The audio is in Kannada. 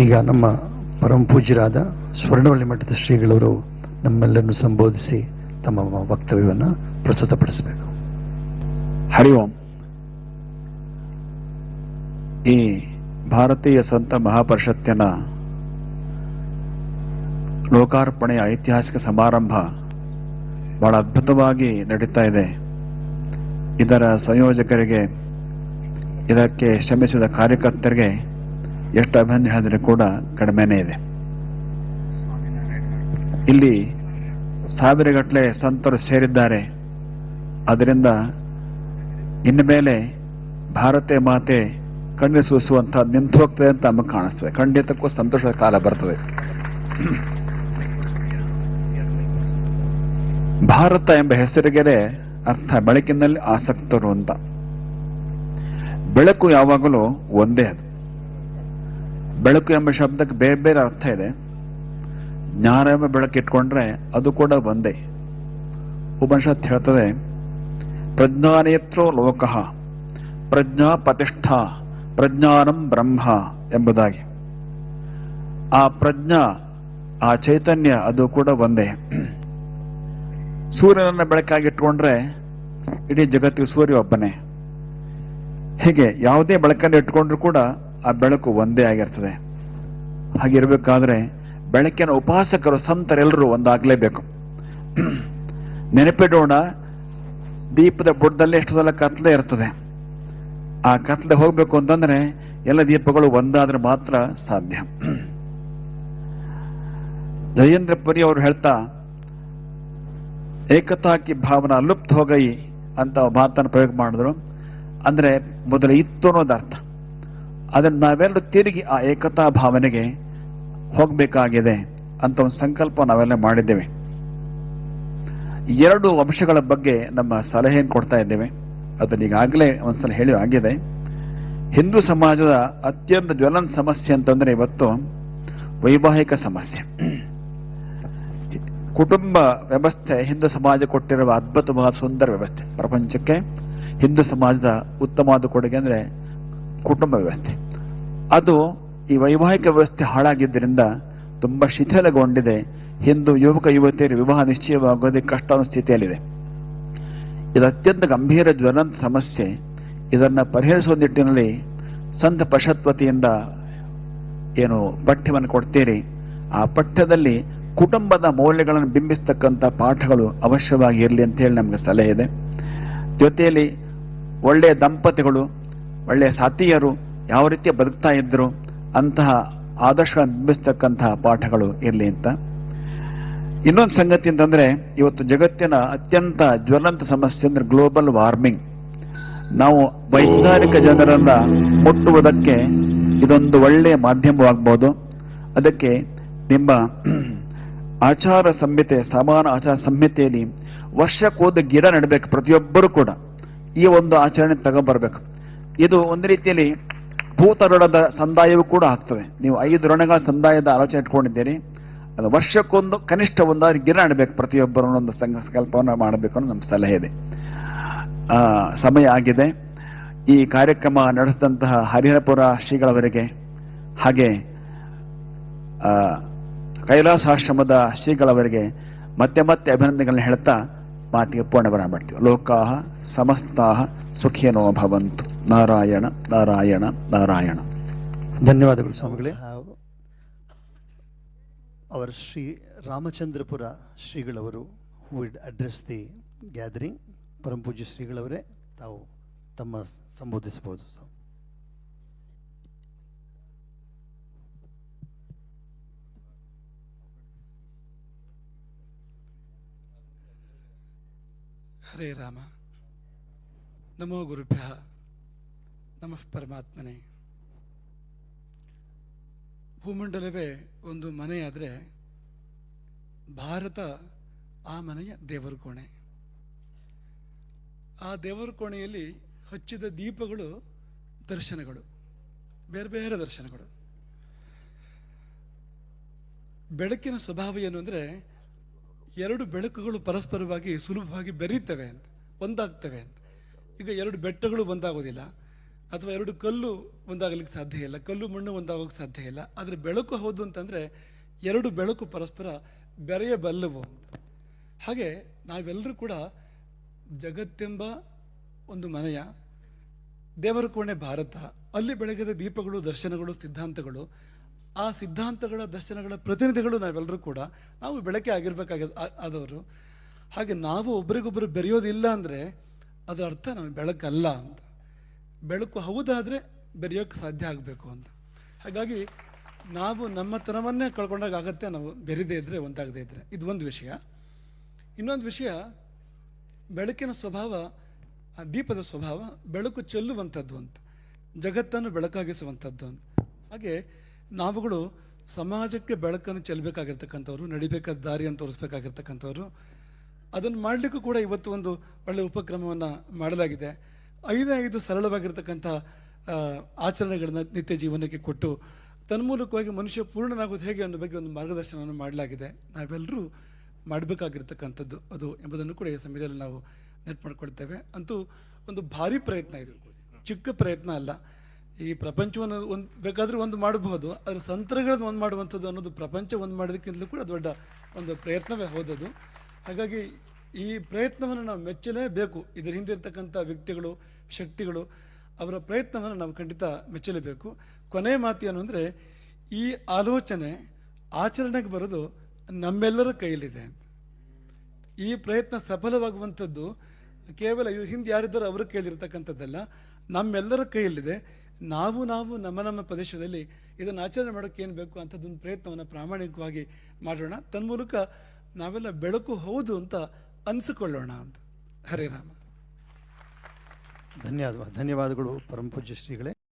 ಈಗ ನಮ್ಮ ಪರಮ ಪೂಜ್ಯರಾದ ಸ್ವರ್ಣವಳ್ಳಿ ಮಠದ ಶ್ರೀಗಳವರು ನಮ್ಮೆಲ್ಲರನ್ನು ಸಂಬೋಧಿಸಿ ತಮ್ಮ ವಕ್ತವ್ಯವನ್ನು ಪ್ರಸ್ತುತಪಡಿಸಬೇಕು. ಹರಿ ಓಂ. ಈ ಭಾರತೀಯ ಸಂತ ಮಹಾಪರಿಷತ್ತಿನ ಲೋಕಾರ್ಪಣೆಯ ಐತಿಹಾಸಿಕ ಸಮಾರಂಭ ಬಹಳ ಅದ್ಭುತವಾಗಿ ನಡೀತಾ ಇದೆ. ಇದರ ಸಂಯೋಜಕರಿಗೆ, ಇದಕ್ಕೆ ಶ್ರಮಿಸಿದ ಕಾರ್ಯಕರ್ತರಿಗೆ ಎಷ್ಟು ಅಭಿನಂದನೆ ಹೇಳಿದ್ರೆ ಕೂಡ ಕಡಿಮೆನೇ ಇದೆ. ಇಲ್ಲಿ ಸಾವಿರಗಟ್ಟಲೆ ಸಂತರು ಸೇರಿದ್ದಾರೆ. ಅದರಿಂದ ಇನ್ನು ಮೇಲೆ ಭಾರತೀಯ ಮಾತೆ ಕಣ್ಣು ಸೂಸುವಂತ ನಿಂತು ಹೋಗ್ತದೆ ಅಂತ ನಮಗೆ ಕಾಣಿಸ್ತದೆ. ಖಂಡಿತಕ್ಕೂ ಸಂತೋಷದ ಕಾಲ ಬರ್ತದೆ. ಭಾರತ ಎಂಬ ಹೆಸರಿಗೆ ಅರ್ಥ ಬೆಳಕಿನಲ್ಲಿ ಆಸಕ್ತರು ಅಂತ. ಬೆಳಕು ಯಾವಾಗಲೂ ಒಂದೇ. ಅದು ಬೆಳಕು ಎಂಬ ಶಬ್ದಕ್ಕೆ ಬೇರೆ ಬೇರೆ ಅರ್ಥ ಇದೆ. ಜ್ಞಾನ ಎಂಬ ಬೆಳಕು ಇಟ್ಕೊಂಡ್ರೆ ಅದು ಕೂಡ ಒಂದೇ. ಉಪನಿಷತ್ ಹೇಳ್ತದೆ, ಪ್ರಜ್ಞಾನೇತ್ರೋ ಲೋಕಃ ಪ್ರಜ್ಞಾ ಪ್ರತಿಷ್ಠಾ ಪ್ರಜ್ಞಾನಂ ಬ್ರಹ್ಮ ಎಂಬುದಾಗಿ. ಆ ಪ್ರಜ್ಞಾ, ಆ ಚೈತನ್ಯ ಅದು ಕೂಡ ಒಂದೇ. ಸೂರ್ಯನನ್ನ ಬೆಳಕಾಗಿ ಇಟ್ಕೊಂಡ್ರೆ ಇಡೀ ಜಗತ್ತಿಗೆ ಸೂರ್ಯ ಒಬ್ಬನೇ. ಹೀಗೆ ಯಾವುದೇ ಬೆಳಕನ್ನು ಇಟ್ಕೊಂಡ್ರು ಕೂಡ ಆ ಬೆಳಕು ಒಂದೇ ಆಗಿರ್ತದೆ. ಹಾಗಿರ್ಬೇಕಾದ್ರೆ ಬೆಳಕಿನ ಉಪಾಸಕರು ಸಂತರೆಲ್ಲರೂ ಒಂದಾಗಲೇಬೇಕು. ನೆನಪಿಡೋಣ, ದೀಪದ ಬುಡದಲ್ಲಿ ಎಷ್ಟು ಸಲ ಕತ್ಲೆ ಇರ್ತದೆ. ಆ ಕತ್ಲೆ ಹೋಗ್ಬೇಕು ಅಂತಂದ್ರೆ ಎಲ್ಲ ದೀಪಗಳು ಒಂದಾದ್ರೆ ಮಾತ್ರ ಸಾಧ್ಯ. ಜಯೇಂದ್ರ ಪುರಿ ಅವರು ಹೇಳ್ತಾ, ಏಕತಾ ಕಿ ಭಾವನಾ ಲುಪ್ತ ಹೋಗೈ ಅಂತ ಮಾತನ್ನು ಪ್ರಯೋಗ ಮಾಡಿದ್ರು. ಅಂದ್ರೆ ಮೊದಲು ಇತ್ತು ಅನ್ನೋದು ಅರ್ಥ. ಅದನ್ನು ನಾವೆಲ್ಲರೂ ತಿರುಗಿ ಆ ಏಕತಾ ಭಾವನೆಗೆ ಹೋಗಬೇಕಾಗಿದೆ ಅಂತ ಒಂದು ಸಂಕಲ್ಪ ನಾವೆಲ್ಲ ಮಾಡಿದ್ದೇವೆ. ಎರಡು ಅಂಶಗಳ ಬಗ್ಗೆ ನಮ್ಮ ಸಲಹೆಯನ್ನು ಕೊಡ್ತಾ ಇದ್ದೇವೆ. ಅದನ್ನ ಈಗಾಗಲೇ ಒಂದ್ಸಲ ಹೇಳಿ ಆಗಿದೆ. ಹಿಂದೂ ಸಮಾಜದ ಅತ್ಯಂತ ಜ್ವಲಂತ ಸಮಸ್ಯೆ ಅಂತಂದ್ರೆ ಇವತ್ತು ವೈವಾಹಿಕ ಸಮಸ್ಯೆ. ಕುಟುಂಬ ವ್ಯವಸ್ಥೆ ಹಿಂದೂ ಸಮಾಜ ಕೊಟ್ಟಿರುವ ಅದ್ಭುತವಾದ ಸುಂದರ ವ್ಯವಸ್ಥೆ. ಪ್ರಪಂಚಕ್ಕೆ ಹಿಂದೂ ಸಮಾಜದ ಉತ್ತಮವಾದ ಕೊಡುಗೆ ಅಂದ್ರೆ ಕುಟುಂಬ ವ್ಯವಸ್ಥೆ. ಅದು ಈ ವೈವಾಹಿಕ ವ್ಯವಸ್ಥೆ ಹಾಳಾಗಿದ್ದರಿಂದ ತುಂಬಾ ಶಿಥಿಲಗೊಂಡಿದೆ. ಹಿಂದೂ ಯುವಕ ಯುವತಿಯರು ವಿವಾಹ ನಿಶ್ಚಯವಾಗೋದಕ್ಕೆ ಕಷ್ಟ ಅನ್ನೋ ಸ್ಥಿತಿಯಲ್ಲಿದೆ. ಇದು ಅತ್ಯಂತ ಗಂಭೀರ ಜ್ವಲಂತ ಸಮಸ್ಯೆ. ಇದನ್ನ ಪರಿಹರಿಸುವ ನಿಟ್ಟಿನಲ್ಲಿ ಸಂತ ಪಶತ್ವತಿಯಿಂದ ಏನು ಪಠ್ಯವನ್ನು ಕೊಡ್ತೀರಿ, ಆ ಪಠ್ಯದಲ್ಲಿ ಕುಟುಂಬದ ಮೌಲ್ಯಗಳನ್ನು ಬಿಂಬಿಸ್ತಕ್ಕಂಥ ಪಾಠಗಳು ಅವಶ್ಯವಾಗಿ ಇರಲಿ ಅಂತ ಹೇಳಿ ನಮಗೆ ಸಲಹೆ ಇದೆ. ಜೊತೆಯಲ್ಲಿ ಒಳ್ಳೆಯ ದಂಪತಿಗಳು, ಒಳ್ಳೆಯ ಸಾತಿಯರು ಯಾವ ರೀತಿಯ ಬದುಕ್ತಾ ಇದ್ರು ಅಂತಹ ಆದರ್ಶಗಳನ್ನು ಬಿಂಬಿಸ್ತಕ್ಕಂತಹ ಪಾಠಗಳು ಇರಲಿ ಅಂತ. ಇನ್ನೊಂದು ಸಂಗತಿ ಅಂತಂದ್ರೆ, ಇವತ್ತು ಜಗತ್ತಿನ ಅತ್ಯಂತ ಜ್ವಲಂತ ಸಮಸ್ಯೆ ಅಂದ್ರೆ ಗ್ಲೋಬಲ್ ವಾರ್ಮಿಂಗ್. ನಾವು ವೈಜ್ಞಾನಿಕ ಜನರನ್ನ ಮುಟ್ಟುವುದಕ್ಕೆ ಇದೊಂದು ಒಳ್ಳೆಯ ಮಾಧ್ಯಮವಾಗಬಹುದು. ಅದಕ್ಕೆ ನಿಮ್ಮ ಆಚಾರ ಸಂಹಿತೆ, ಸಮಾನ ಆಚಾರ ಸಂಹಿತೆಯಲ್ಲಿ ವರ್ಷಕ್ಕೋದು ಗಿಡ ನೆಡಬೇಕು ಪ್ರತಿಯೊಬ್ಬರು ಕೂಡ. ಈ ಒಂದು ಆಚರಣೆ ತಗೊಂಡ್ಬರ್ಬೇಕು. ಇದು ಒಂದು ರೀತಿಯಲ್ಲಿ ಭೂತರುಣದ ಸಂದಾಯವೂ ಕೂಡ ಆಗ್ತದೆ. ನೀವು 5 ಋಣಗಳ ಸಂದಾಯದ ಆಲೋಚನೆ ಇಟ್ಕೊಂಡಿದ್ದೀರಿ, ಅದು ವರ್ಷಕ್ಕೊಂದು ಕನಿಷ್ಠ ಒಂದಾದ್ರೂ ಗಿಡ ನೆಡಬೇಕು ಪ್ರತಿಯೊಬ್ಬರು ಒಂದು ಸಂಕಲ್ಪವನ್ನು ಮಾಡಬೇಕು ಅನ್ನೋ ನಮ್ಮ ಸಲಹೆ ಇದೆ. ಸಮಯ ಆಗಿದೆ. ಈ ಕಾರ್ಯಕ್ರಮ ನಡೆಸಿದಂತಹ ಹರಿಹರಪುರ ಶ್ರೀಗಳವರಿಗೆ ಹಾಗೆ ಕೈಲಾಸಾಶ್ರಮದ ಶ್ರೀಗಳವರಿಗೆ ಮತ್ತೆ ಮತ್ತೆ ಅಭಿನಂದನೆಗಳನ್ನ ಹೇಳ್ತಾ ಮಾತಿಗೆ ಪೂರ್ಣವನ್ನ ಮಾಡ್ತೀವಿ. ಲೋಕಾಹ ಸಮಸ್ತಾಹ ಸುಖಿನೋ ಭವಂತು. ನಾರಾಯಣ ನಾರಾಯಣ ನಾರಾಯಣ. ಧನ್ಯವಾದಗಳು ಸ್ವಾಮಿಗಳೇ. Our Sri Ramachandrapura ಶ್ರೀಗಳವರು who would address the gathering. ಪರಮ ಪೂಜ್ಯ ಶ್ರೀಗಳವರೇ, ತಾವು ತಮ್ಮ ಸಂಬೋಧಿಸಬಹುದು. ಹರೇ ರಾಮ. ನಮೋ ಗುರುಭ್ಯಃ ನಮಃ ಪರಮಾತ್ಮನೇ. ಭೂಮಂಡಲವೇ ಒಂದು ಮನೆಯಾದರೆ ಭಾರತ ಆ ಮನೆಯ ದೇವರ ಕೋಣೆ. ಆ ದೇವರ ಕೋಣೆಯಲ್ಲಿ ಹಚ್ಚಿದ ದೀಪಗಳು ದರ್ಶನಗಳು, ಬೇರೆ ಬೇರೆ ದರ್ಶನಗಳು. ಬೆಳಕಿನ ಸ್ವಭಾವ ಏನು ಅಂದರೆ, 2 ಬೆಳಕುಗಳು ಪರಸ್ಪರವಾಗಿ ಸುಲಭವಾಗಿ ಬೆರೀತವೆ ಅಂತ, ಒಂದಾಗ್ತವೆ ಅಂತ. ಈಗ 2 ಬೆಟ್ಟಗಳು ಒಂದಾಗೋದಿಲ್ಲ, ಅಥವಾ ಎರಡು ಕಲ್ಲು ಒಂದಾಗಲಿಕ್ಕೆ ಸಾಧ್ಯ ಇಲ್ಲ, ಕಲ್ಲು ಮಣ್ಣು ಒಂದಾಗೋಕ್ಕೆ ಸಾಧ್ಯ ಇಲ್ಲ. ಆದರೆ ಬೆಳಕು ಹೌದು ಅಂತಂದರೆ ಎರಡು ಬೆಳಕು ಪರಸ್ಪರ ಬೆರೆಯಬಲ್ಲವು ಅಂತ. ಹಾಗೆ ನಾವೆಲ್ಲರೂ ಕೂಡ ಜಗತ್ತೆಂಬ ಒಂದು ಮನೆಯ ದೇವರ ಕೋಣೆ ಭಾರತ, ಅಲ್ಲಿ ಬೆಳಗಿದ ದೀಪಗಳು, ದರ್ಶನಗಳು, ಸಿದ್ಧಾಂತಗಳು, ಆ ಸಿದ್ಧಾಂತಗಳ ದರ್ಶನಗಳ ಪ್ರತಿನಿಧಿಗಳು ನಾವೆಲ್ಲರೂ ಕೂಡ ನಾವು ಬೆಳಕೆ ಆದವರು. ಹಾಗೆ ನಾವು ಒಬ್ರಿಗೊಬ್ಬರು ಬೆರೆಯೋದಿಲ್ಲ ಅಂದರೆ ಅದರ ಅರ್ಥ ನಾವು ಬೆಳಕಲ್ಲ ಅಂತ. ಬೆಳಕು ಹೌದಾದರೆ ಬೆರೆಯೋಕ್ಕೆ ಸಾಧ್ಯ ಆಗಬೇಕು ಅಂತ. ಹಾಗಾಗಿ ನಾವು ನಮ್ಮತನವನ್ನೇ ಕಳ್ಕೊಂಡಾಗ ಆಗತ್ತೆ, ನಾವು ಬೆರೆದೇ ಇದ್ದರೆ, ಒಂದಾಗದೇ ಇದ್ದರೆ. ಇದು ಒಂದು ವಿಷಯ. ಇನ್ನೊಂದು ವಿಷಯ, ಬೆಳಕಿನ ಸ್ವಭಾವ, ಆ ದೀಪದ ಸ್ವಭಾವ ಬೆಳಕು ಚೆಲ್ಲುವಂಥದ್ದು ಅಂತ, ಜಗತ್ತನ್ನು ಬೆಳಕಾಗಿಸುವಂಥದ್ದು ಅಂತ. ಹಾಗೆ ನಾವುಗಳು ಸಮಾಜಕ್ಕೆ ಬೆಳಕನ್ನು ಚೆಲ್ಲಬೇಕಾಗಿರ್ತಕ್ಕಂಥವ್ರು, ನಡಿಬೇಕಾದ ದಾರಿಯನ್ನು ತೋರಿಸ್ಬೇಕಾಗಿರ್ತಕ್ಕಂಥವ್ರು. ಅದನ್ನು ಮಾಡಲಿಕ್ಕೂ ಕೂಡ ಇವತ್ತು ಒಂದು ಒಳ್ಳೆಯ ಉಪಕ್ರಮವನ್ನು ಮಾಡಲಾಗಿದೆ. 5 ಸರಳವಾಗಿರ್ತಕ್ಕಂಥ ಆಚರಣೆಗಳನ್ನ ನಿತ್ಯ ಜೀವನಕ್ಕೆ ಕೊಟ್ಟು ತನ್ಮೂಲಕವಾಗಿ ಮನುಷ್ಯ ಪೂರ್ಣನಾಗೋದು ಹೇಗೆ ಅನ್ನೋ ಬಗ್ಗೆ ಒಂದು ಮಾರ್ಗದರ್ಶನವನ್ನು ಮಾಡಲಾಗಿದೆ. ನಾವೆಲ್ಲರೂ ಮಾಡಬೇಕಾಗಿರ್ತಕ್ಕಂಥದ್ದು ಅದು ಎಂಬುದನ್ನು ಕೂಡ ಈ ಸಮಯದಲ್ಲಿ ನಾವು ನೆನಪು ಮಾಡಿಕೊಳ್ತೇವೆ. ಅಂತೂ ಒಂದು ಭಾರಿ ಪ್ರಯತ್ನ ಇದು, ಚಿಕ್ಕ ಪ್ರಯತ್ನ ಅಲ್ಲ. ಈ ಪ್ರಪಂಚವನ್ನು ಬೇಕಾದರೂ ಒಂದು ಮಾಡಬಹುದು, ಅದರ ಸಂತರಗಳನ್ನು ಒಂದು ಮಾಡುವಂಥದ್ದು ಅನ್ನೋದು ಪ್ರಪಂಚ ಒಂದು ಮಾಡೋದಕ್ಕಿಂತಲೂ ಕೂಡ ದೊಡ್ಡ ಒಂದು ಪ್ರಯತ್ನವೇ ಹೋದದು. ಹಾಗಾಗಿ ಈ ಪ್ರಯತ್ನವನ್ನು ನಾವು ಮೆಚ್ಚಲೇಬೇಕು. ಇದರ ಹಿಂದೆ ಇರ್ತಕ್ಕಂಥ ವ್ಯಕ್ತಿಗಳು, ಶಕ್ತಿಗಳು, ಅವರ ಪ್ರಯತ್ನವನ್ನು ನಾವು ಖಂಡಿತ ಮೆಚ್ಚಲೇಬೇಕು. ಕೊನೆಯ ಮಾತು ಏನು ಅಂದರೆ, ಈ ಆಲೋಚನೆ ಆಚರಣೆಗೆ ಬರೋದು ನಮ್ಮೆಲ್ಲರ ಕೈಯಲ್ಲಿದೆ ಅಂತ. ಈ ಪ್ರಯತ್ನ ಸಫಲವಾಗುವಂಥದ್ದು ಕೇವಲ ಇದು ಹಿಂದೆ ಯಾರಿದ್ದಾರೋ ಅವರ ಕೈಯಲ್ಲಿರ್ತಕ್ಕಂಥದ್ದಲ್ಲ, ನಮ್ಮೆಲ್ಲರ ಕೈಯಲ್ಲಿದೆ. ನಾವು ನಮ್ಮ ಪ್ರದೇಶದಲ್ಲಿ ಇದನ್ನು ಆಚರಣೆ ಮಾಡೋಕ್ಕೆ ಏನು ಬೇಕು ಅಂಥದ್ದೊಂದು ಪ್ರಯತ್ನವನ್ನು ಪ್ರಾಮಾಣಿಕವಾಗಿ ಮಾಡೋಣ. ತನ್ಮೂಲಕ ನಾವೆಲ್ಲ ಬೆಳಕು ಹೌದು ಅಂತ ಅನಿಸಿಕೊಳ್ಳೋಣ ಅಂತ. ಹರೇ ರಾಮ. ಧನ್ಯವಾದಗಳು ಪರಮ ಪೂಜ್ಯ ಶ್ರೀಗಳೇ.